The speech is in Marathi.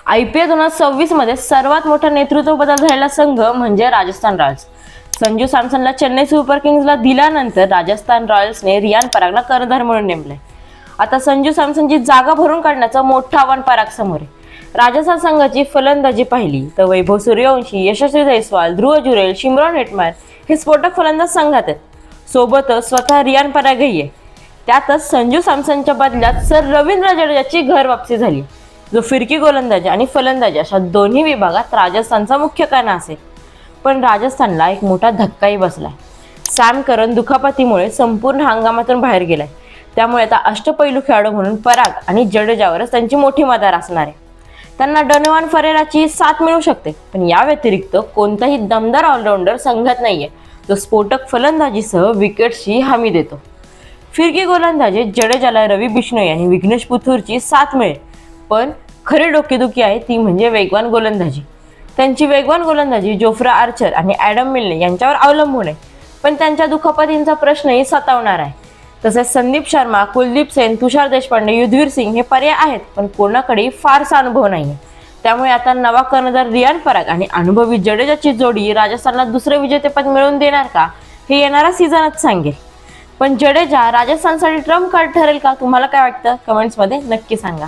IPL 2026 मध्ये सर्वात मोठा नेतृत्व बदल झालेला संघ म्हणजे राजस्थान रॉयल्स. संजू सॅमसनला चेन्नई सुपर किंग्सला दिल्यानंतर राजस्थान रॉयल्सने रियान परागला कर्णधार म्हणून नेमले. आता संजू सॅमसनची जागा भरून काढण्याचं मोठं आव्हान पराग समोर आहे. राजस्थान संघाची फलंदाजी पाहिली तर वैभव सूर्यवंशी, यशस्वी जयस्वाल, ध्रुव जुरेल, शिमरॉन हेटमायर हे स्फोटक फलंदाज संघात आहेत. सोबतच स्वतः रियान परागही आहे. त्यातच संजू सॅमसनच्या बदल्यात सर रवींद्र जडेजाची घर वापसी झाली, जो फिरकी गोलंदाजी आणि फलंदाजी अशा दोन्ही विभागात राजस्थानचा मुख्य कणा असेल. पण राजस्थानला एक मोठा धक्काही बसलाय. सॅम करन दुखापतीमुळे संपूर्ण हंगामातून बाहेर गेलाय. त्यामुळे आता अष्टपैलू खेळाडू म्हणून पराग आणि जडेजावरच त्यांची मोठी मदार असणार आहे. त्यांना डोनोव्हान फरेराची साथ मिळू शकते, पण या व्यतिरिक्त कोणताही दमदार ऑलराऊंडर संघात नाहीये जो स्फोटक फलंदाजीसह विकेट्सची हमी देतो. फिरकी गोलंदाजी जडेजाला रवी बिश्नोई आणि विघ्नेश पुथुरची साथ मिळेल, पण खरी डोकेदुखी आहे ती म्हणजे वेगवान गोलंदाजी. त्यांची वेगवान गोलंदाजी जोफ्रा आर्चर आणि ॲडम मिल्ने यांच्यावर अवलंबून आहे, पण त्यांच्या दुखापतींचा प्रश्नही सतावणार आहे. तसेच संदीप शर्मा, कुलदीप सेन, तुषार देशपांडे, युधवीर सिंग हे पर्याय आहेत, पण कोणाकडे फारसा अनुभव नाहीये. त्यामुळे आता नवा कर्णधार रियान पराग आणि अनुभवी जडेजाची जोडी राजस्थानला दुसरे विजेतेपद मिळवून देणार का, हे येणारा सीझनच सांगेल. पण जडेजा राजस्थानसाठी ट्रम्प कार्ड ठरेल का? तुम्हाला काय वाटतं? कमेंट्समध्ये नक्की सांगा.